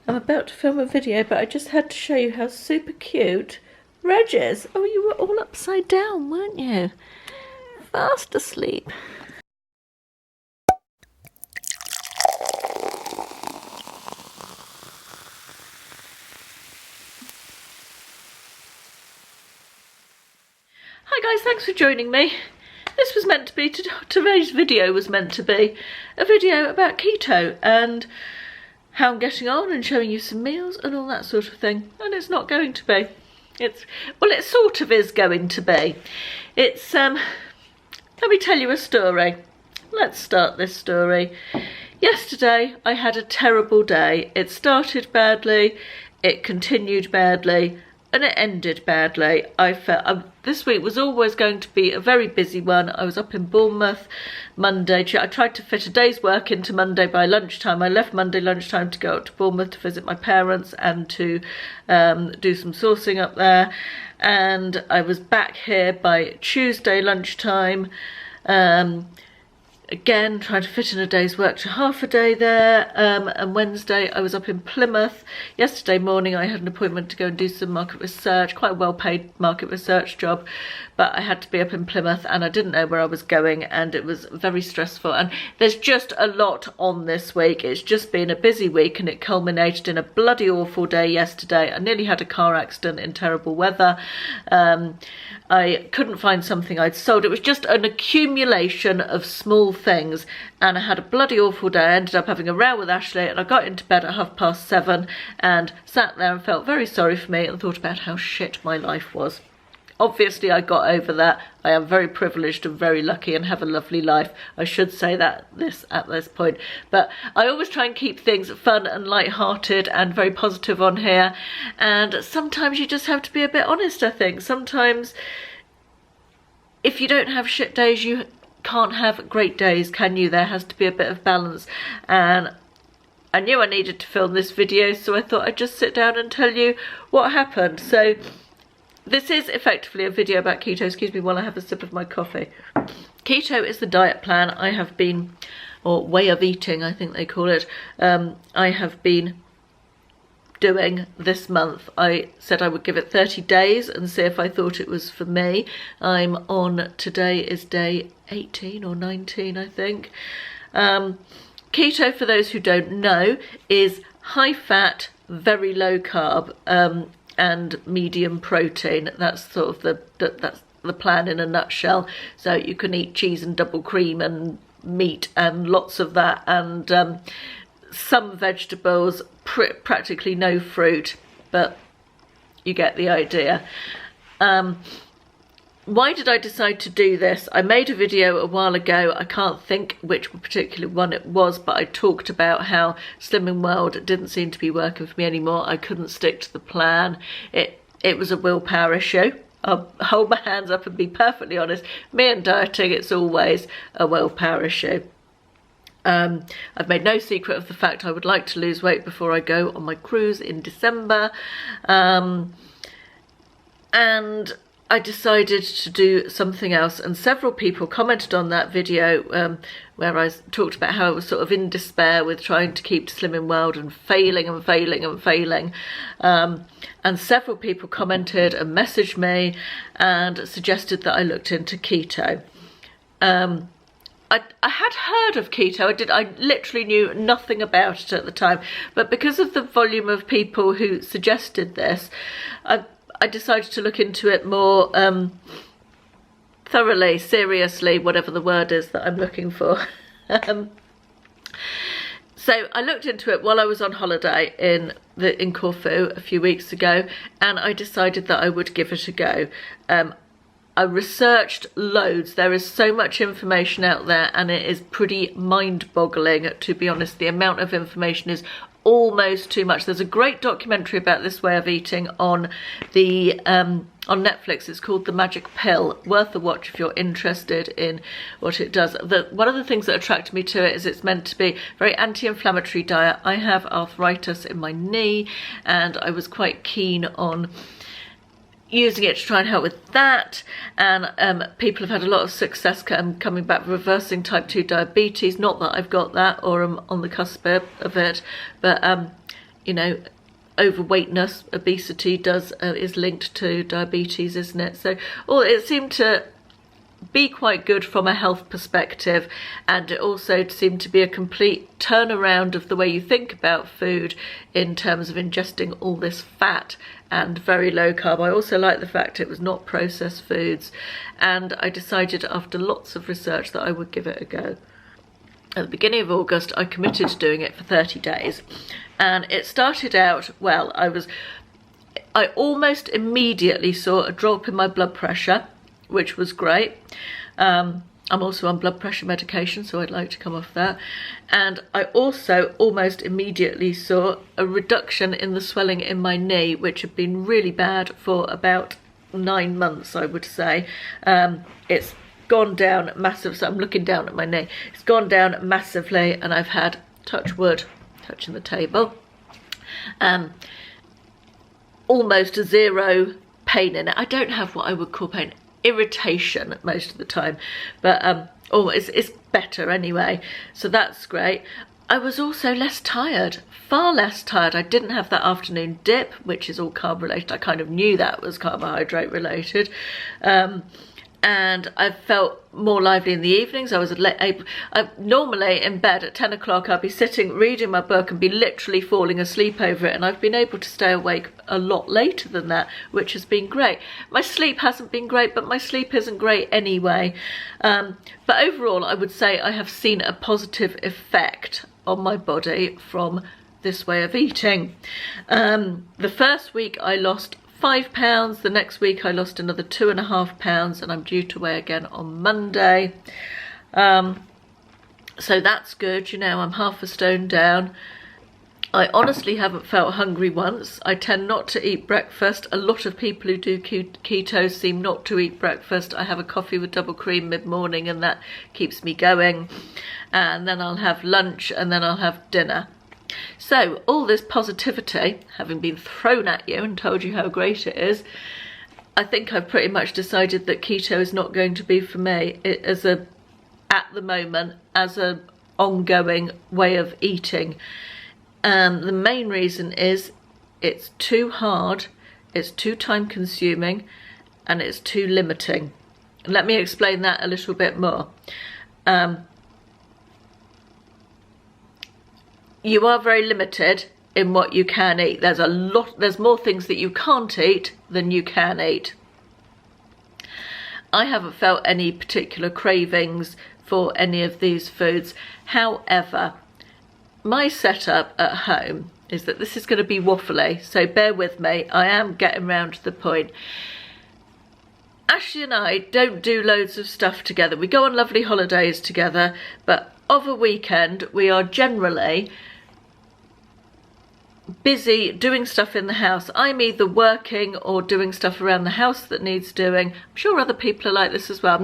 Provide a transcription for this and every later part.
I'm about to film a video, but I just had to show you how super cute Reg is. Oh, you were all upside down, weren't you? Fast asleep. Hi guys, thanks for joining me. This was meant to be, today's video was meant to be a video about keto and how I'm getting on and showing you some meals and all that sort of thing. And it's not going to be. Well, it sort of is going to be. Let me tell you a story. Let's start this story. Yesterday, I had a terrible day. It started badly, it continued badly, and it ended badly. I felt this week was always going to be a very busy one. I was up in Bournemouth Monday. I tried to fit a day's work into Monday by lunchtime. I left Monday lunchtime to go up to Bournemouth to visit my parents and to do some sourcing up there. And I was back here by Tuesday lunchtime. Again, trying to fit in a day's work to half a day there, and Wednesday I was up in Plymouth. Yesterday morning I had an appointment to go and do some market research, quite a well-paid market research job, but I had to be up in Plymouth and I didn't know where I was going and it was very stressful. And there's just a lot on this week. It's just been a busy week and it culminated in a bloody awful day yesterday. I nearly had a car accident in terrible weather. I couldn't find something I'd sold. It was just an accumulation of small things and I had a bloody awful day. I ended up having a row with Ashley and I got into bed at 7:30 and sat there and felt very sorry for me and thought about how shit my life was. Obviously I got over that. I am very privileged and very lucky and have a lovely life. I should say that at this point. But I always try and keep things fun and light-hearted and very positive on here. And sometimes you just have to be a bit honest, I think. Sometimes if you don't have shit days, you can't have great days, can you? There has to be a bit of balance. And I knew I needed to film this video, so I thought I'd just sit down and tell you what happened. So this is effectively a video about keto. Excuse me while I have a sip of my coffee. Keto is the diet plan I have been, or way of eating I think they call it, I have been doing this month. I said I would give it 30 days and see if I thought it was for me. I'm on, today is day 18 or 19 I think. Keto, for those who don't know, is high fat, very low carb, and medium protein. That's sort of that's the plan in a nutshell. So you can eat cheese and double cream and meat and lots of that, and some vegetables, practically no fruit, but you get the idea. Why did I decide to do this? I made a video a while ago. I can't think which particular one it was, but I talked about how Slimming World didn't seem to be working for me anymore. I couldn't stick to the plan. It was a willpower issue. I'll hold my hands up and be perfectly honest. Me and dieting, it's always a willpower issue. I've made no secret of the fact I would like to lose weight before I go on my cruise in December. And I decided to do something else, and several people commented on that video where I talked about how I was sort of in despair with trying to keep to Slimming World and failing and failing and failing. And several people commented and messaged me and suggested that I looked into keto. I had heard of keto. I literally knew nothing about it at the time, but because of the volume of people who suggested this, I decided to look into it more thoroughly, seriously, whatever the word is that I'm looking for. So I looked into it while I was on holiday in Corfu a few weeks ago, and I decided that I would give it a go. I researched loads. There is so much information out there and it is pretty mind-boggling, to be honest. The amount of information is almost too much. There's a great documentary about this way of eating on on Netflix. It's called The Magic Pill. Worth a watch if you're interested in what it does. One of the things that attracted me to it is it's meant to be a very anti-inflammatory diet. I have arthritis in my knee and I was quite keen on using it to try and help with that, and people have had a lot of success coming back reversing type 2 diabetes. Not that I've got that or I'm on the cusp of it, but you know, overweightness, obesity is linked to diabetes, isn't it? So it seemed to be quite good from a health perspective, and it also seemed to be a complete turnaround of the way you think about food in terms of ingesting all this fat and very low carb. I also like the fact it was not processed foods, and I decided after lots of research that I would give it a go. At the beginning of August, I committed to doing it for 30 days, and it started out well. I almost immediately saw a drop in my blood pressure, which was great. I'm also on blood pressure medication, so I'd like to come off that. And I also almost immediately saw a reduction in the swelling in my knee, which had been really bad for about 9 months, I would say. It's gone down massive, so I'm looking down at my knee. It's gone down massively, and I've had, touch wood, touching the table, almost a zero pain in it. I don't have what I would call pain, irritation most of the time, but it's better anyway, so that's great. I was also less tired, far less tired. I didn't have that afternoon dip, which is all carb related. I kind of knew that was carbohydrate related. And I felt more lively in the evenings. I was normally in bed at 10 o'clock, I'd be sitting reading my book and be literally falling asleep over it, and I've been able to stay awake a lot later than that, which has been great. My sleep hasn't been great, but my sleep isn't great anyway. But overall, I would say I have seen a positive effect on my body from this way of eating. The first week I lost 5 pounds, the next week I lost another 2.5 pounds, and I'm due to weigh again on Monday. So that's good, you know, I'm half a stone down. I honestly haven't felt hungry once. I tend not to eat breakfast. A lot of people who do keto seem not to eat breakfast. I have a coffee with double cream mid-morning, and that keeps me going. And then I'll have lunch, and then I'll have dinner. So all this positivity having been thrown at you and told you how great it is, I think I've pretty much decided that keto is not going to be for me at the moment as an ongoing way of eating. The main reason is it's too hard, it's too time consuming, and it's too limiting. Let me explain that a little bit more. You are very limited in what you can eat. There's more things that you can't eat than you can eat. I haven't felt any particular cravings for any of these foods. However, my setup at home is that this is going to be waffly, so bear with me. I am getting round to the point. Ashley and I don't do loads of stuff together. We go on lovely holidays together, but of a weekend we are generally busy doing stuff in the house. I'm either working or doing stuff around the house that needs doing. I'm sure other people are like this as well.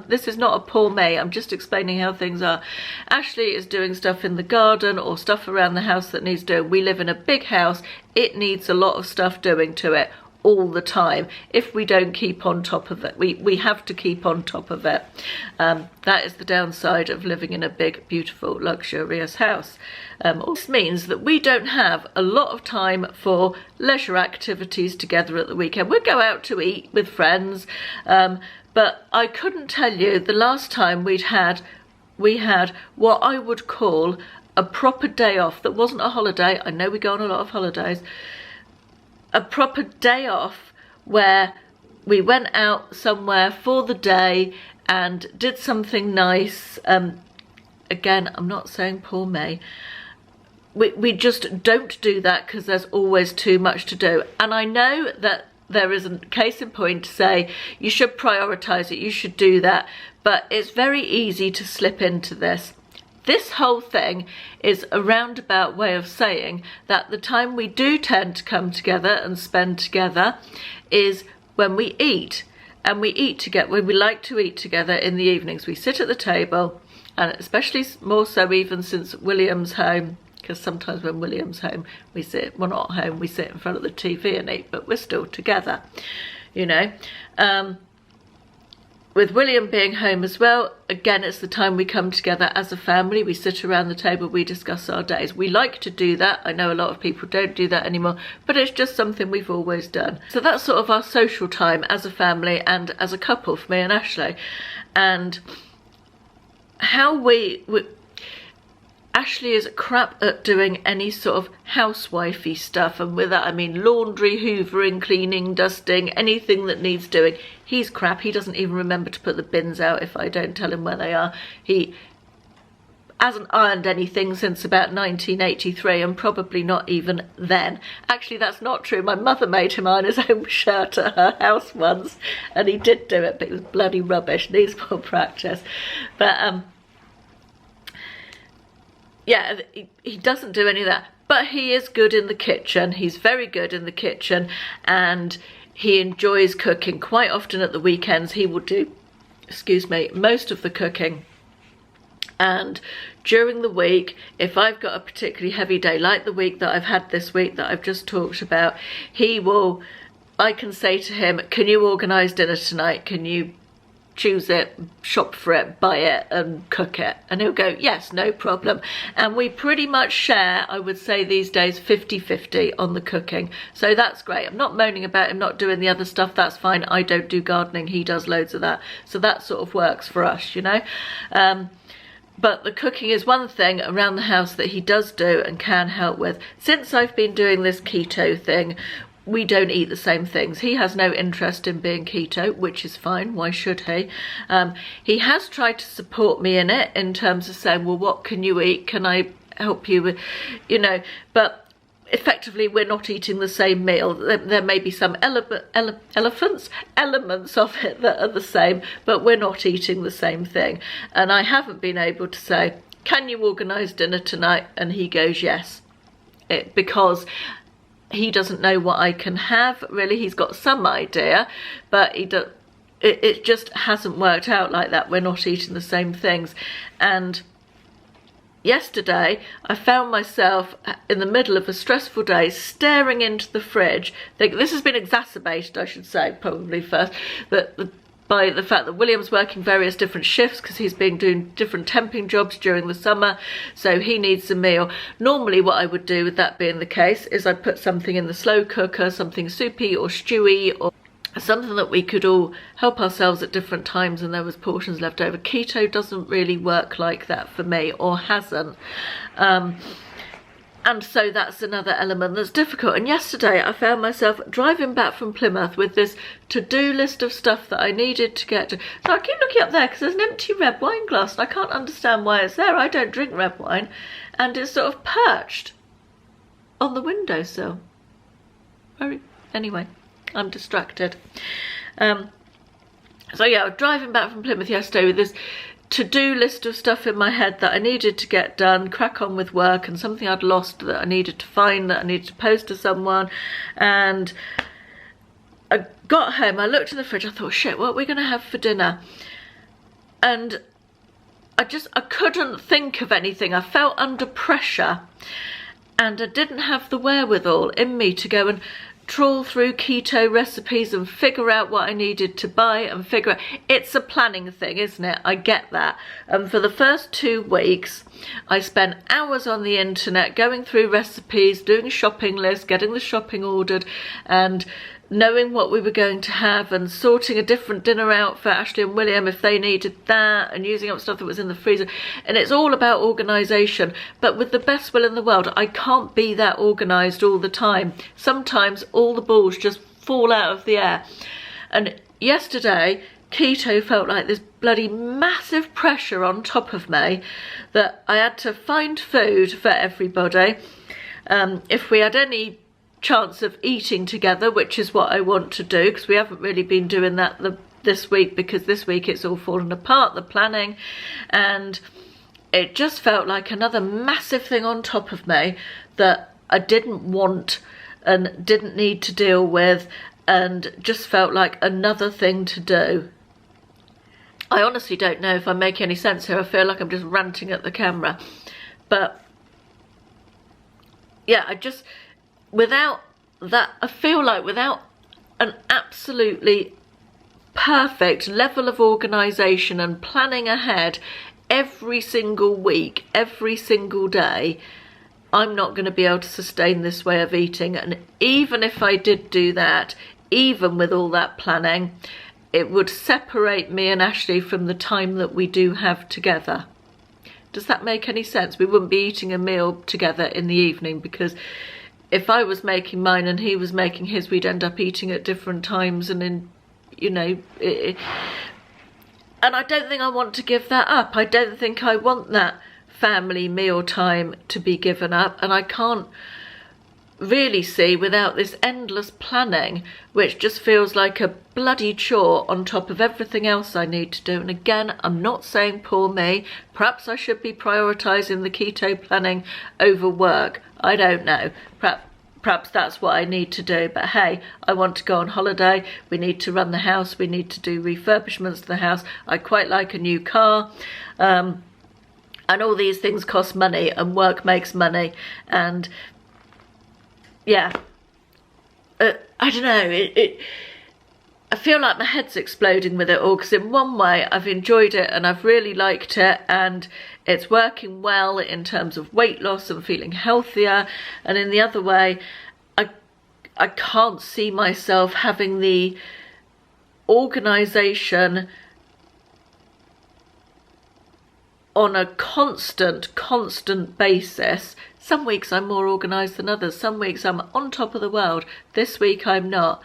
This is not a poor me, I'm just explaining how things are. Ashley is doing stuff in the garden or stuff around the house that needs doing. We live in a big house. It needs a lot of stuff doing to it all the time. If we don't keep on top of it, we have to keep on top of it. That is the downside of living in a big, beautiful, luxurious house. This means that we don't have a lot of time for leisure activities together at the weekend. We'd go out to eat with friends, but I couldn't tell you the last time we had what I would call a proper day off that wasn't a holiday. I know we go on a lot of holidays. A proper day off where we went out somewhere for the day and did something nice. Again, I'm not saying poor me. We just don't do that because there's always too much to do. And I know that there is a case in point to say you should prioritise it, you should do that. But it's very easy to slip into this. This whole thing is a roundabout way of saying that the time we do tend to come together and spend together is when we eat. And we eat together, we like to eat together in the evenings. We sit at the table, and especially more so even since William's home, because sometimes when William's home, we sit, well not home, we sit in front of the TV and eat, but we're still together, you know. with William being home as well, again, it's the time we come together as a family. We sit around the table, we discuss our days. We like to do that. I know a lot of people don't do that anymore, but it's just something we've always done. So that's sort of our social time as a family and as a couple for me and Ashley. And how Ashley is crap at doing any sort of housewifey stuff, and with that I mean laundry, hoovering, cleaning, dusting, anything that needs doing. He's crap. He doesn't even remember to put the bins out if I don't tell him where they are. He hasn't ironed anything since about 1983, and probably not even then. Actually, that's not true. My mother made him iron his own shirt at her house once, and he did do it, but it was bloody rubbish. Needs more practice. But yeah, he doesn't do any of that, but he is good in the kitchen. He's very good in the kitchen, and he enjoys cooking. Quite often at the weekends he will do, excuse me, most of the cooking. And during the week, if I've got a particularly heavy day, like the week that I've had this week that I've just talked about, I can say to him, can you organise dinner tonight? Can you choose it, shop for it, buy it and cook it? And he'll go, yes, no problem. And we pretty much share, I would say these days, 50-50 on the cooking. So that's great. I'm not moaning about him not doing the other stuff. That's fine. I don't do gardening. He does loads of that. So that sort of works for us, you know. But the cooking is one thing around the house that he does do and can help with. Since I've been doing this keto thing, we don't eat the same things. He has no interest in being keto, which is fine. Why should he? He has tried to support me in it in terms of saying, well, what can you eat? Can I help you with, you know, but effectively we're not eating the same meal. There may be some elements of it that are the same, but we're not eating the same thing. And I haven't been able to say, can you organise dinner tonight? And he goes, yes. Because he doesn't know what I can have, really. He's got some idea, but it just hasn't worked out like that. We're not eating the same things. And yesterday I found myself in the middle of a stressful day staring into the fridge. This has been exacerbated, I should say, probably first, by the fact that William's working various different shifts because he's been doing different temping jobs during the summer, so he needs a meal. Normally what I would do with that being the case is I'd put something in the slow cooker, something soupy or stewy, or something that we could all help ourselves at different times and there was portions left over. Keto doesn't really work like that for me, or hasn't. And so that's another element that's difficult. And yesterday I found myself driving back from Plymouth with this to-do list of stuff that I needed to get to. So I keep looking up there because there's an empty red wine glass and I can't understand why it's there. I don't drink red wine. And it's sort of perched on the windowsill. Anyway, I'm distracted. So yeah, I was driving back from Plymouth yesterday with this to-do list of stuff in my head that I needed to get done, crack on with work, and something I'd lost that I needed to find, that I needed to post to someone. And I got home, I looked in the fridge, I thought, shit, what are we going to have for dinner? And I couldn't think of anything. I felt under pressure and I didn't have the wherewithal in me to go and trawl through keto recipes and figure out what I needed to buy and figure out. It's a planning thing, isn't it? I get that. And for the first 2 weeks I spent hours on the internet going through recipes, doing a shopping list, getting the shopping ordered, and knowing what we were going to have, and sorting a different dinner out for Ashley and William if they needed that, and using up stuff that was in the freezer. And it's all about organisation, but with the best will in the world, I can't be that organised all the time. Sometimes all the balls just fall out of the air. And yesterday keto felt like this bloody massive pressure on top of me that I had to find food for everybody. If we had any chance of eating together, which is what I want to do, because we haven't really been doing that this week, because this week it's all fallen apart, the planning, and it just felt like another massive thing on top of me that I didn't want and didn't need to deal with, and just felt like another thing to do. I honestly don't know if I'm making any sense here. I feel like I'm just ranting at the camera, but yeah, without that, I feel like without an absolutely perfect level of organisation and planning ahead every single week, every single day, I'm not going to be able to sustain this way of eating. And even if I did do that, even with all that planning, it would separate me and Ashley from the time that we do have together. Does that make any sense? We wouldn't be eating a meal together in the evening, because if I was making mine and he was making his, we'd end up eating at different times, and in, you know, and I don't think I want to give that up. I don't think I want that family meal time to be given up, and I can't really see without this endless planning, which just feels like a bloody chore on top of everything else I need to do. And again, I'm not saying poor me, perhaps I should be prioritising the keto planning over work, I don't know, perhaps that's what I need to do. But hey, I want to go on holiday, we need to run the house, we need to do refurbishments to the house, I quite like a new car, and all these things cost money, and work makes money, and yeah, I don't know, I feel like my head's exploding with it all, because in one way I've enjoyed it and I've really liked it, and it's working well in terms of weight loss and feeling healthier, and in the other way I can't see myself having the organisation on a constant basis. Some weeks I'm more organised than others, some weeks I'm on top of the world, this week I'm not.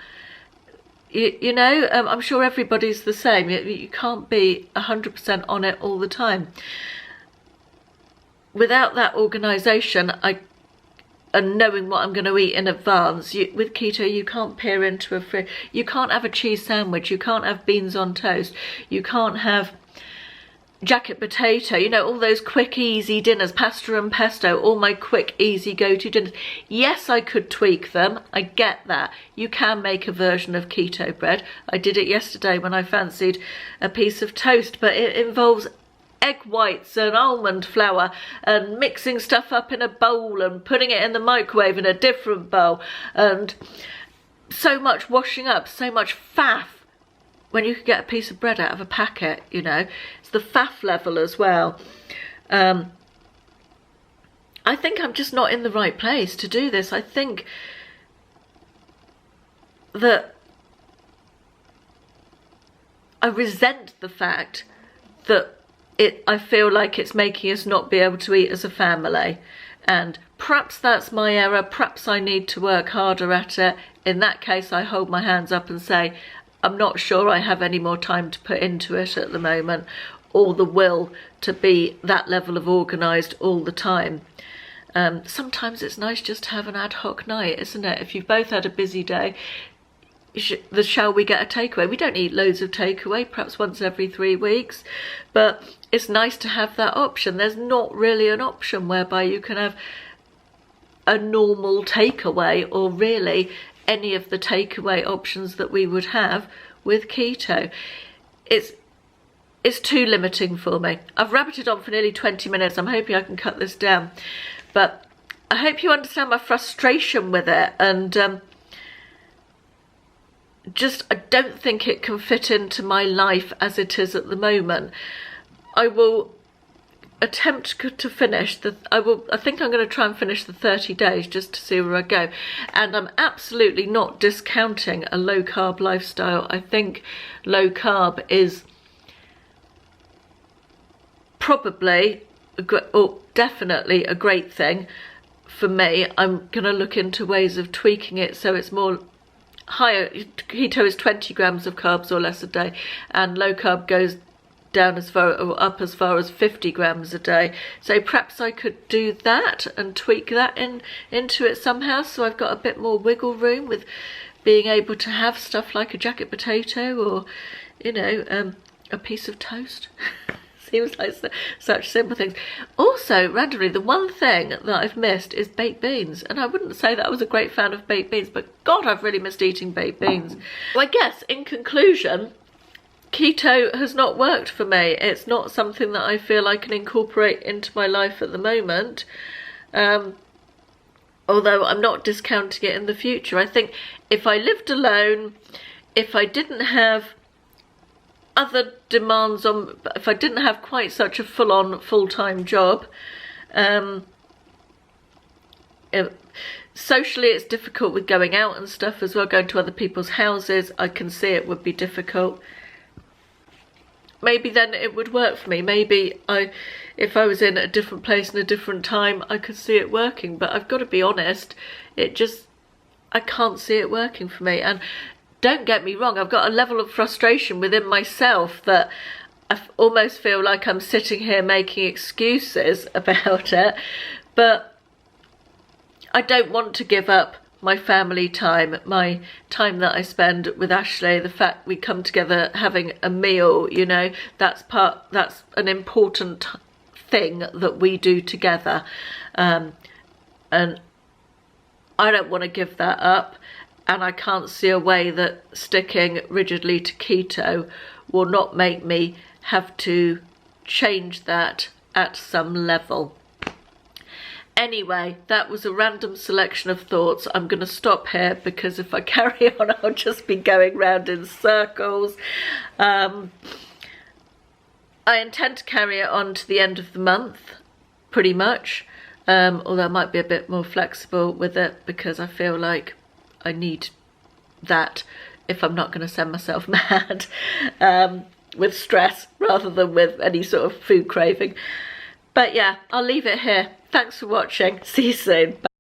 You know, I'm sure everybody's the same. You can't be 100% on it all the time. Without that organisation, and knowing what I'm going to eat in advance, with keto you can't peer into a fridge, you can't have a cheese sandwich, you can't have beans on toast, you can't have jacket potato, you know, all those quick easy dinners, pasta and pesto, all my quick easy go-to dinners. Yes, I could tweak them, I get that. You can make a version of keto bread. I did it yesterday when I fancied a piece of toast, but it involves egg whites and almond flour and mixing stuff up in a bowl and putting it in the microwave in a different bowl, and so much washing up, so much faff, when you could get a piece of bread out of a packet, you know. It's the faff level as well. I think I'm just not in the right place to do this. I think that I resent the fact that I feel like it's making us not be able to eat as a family. And perhaps that's my error, perhaps I need to work harder at it. In that case, I hold my hands up and say, I'm not sure I have any more time to put into it at the moment, or the will to be that level of organised all the time. Sometimes it's nice just to have an ad hoc night, isn't it? If you've both had a busy day, shall we get a takeaway? We don't eat loads of takeaway, perhaps once every 3 weeks, but it's nice to have that option. There's not really an option whereby you can have a normal takeaway, or really any of the takeaway options that we would have with keto. It's too limiting for me. I've rabbited on for nearly 20 minutes. I'm hoping I can cut this down, but I hope you understand my frustration with it, and I don't think it can fit into my life as it is at the moment. I will attempt to finish I think I'm going to try and finish the 30 days just to see where I go, and I'm absolutely not discounting a low carb lifestyle. I think low carb is probably or definitely a great thing for me. I'm going to look into ways of tweaking it so it's more higher. Keto is 20 grams of carbs or less a day, and low carb goes down as far or up as far as 50 grams a day. So perhaps I could do that and tweak that into it somehow, so I've got a bit more wiggle room with being able to have stuff like a jacket potato, or, you know, a piece of toast. Seems like such simple things. Also, randomly, the one thing that I've missed is baked beans, and I wouldn't say that I was a great fan of baked beans, but God, I've really missed eating baked beans. Well, I guess in conclusion, keto has not worked for me. It's not something that I feel I can incorporate into my life at the moment, although I'm not discounting it in the future. I think if I lived alone, if I didn't have other demands on, if I didn't have quite such a full-on full-time job, socially it's difficult with going out and stuff as well, going to other people's houses. I can see it would be difficult. Maybe then it would work for me. Maybe if I was in a different place and a different time, I could see it working. But I've got to be honest, I can't see it working for me. And don't get me wrong, I've got a level of frustration within myself that I almost feel like I'm sitting here making excuses about it. But I don't want to give up my family time, my time that I spend with Ashley, the fact we come together having a meal, you know, that's an important thing that we do together. And I don't want to give that up, and I can't see a way that sticking rigidly to keto will not make me have to change that at some level. Anyway, that was a random selection of thoughts. I'm going to stop here because if I carry on, I'll just be going round in circles. I intend to carry it on to the end of the month, pretty much. Although I might be a bit more flexible with it because I feel like I need that if I'm not going to send myself mad with stress rather than with any sort of food craving. But yeah, I'll leave it here. Thanks for watching. See you soon. Bye.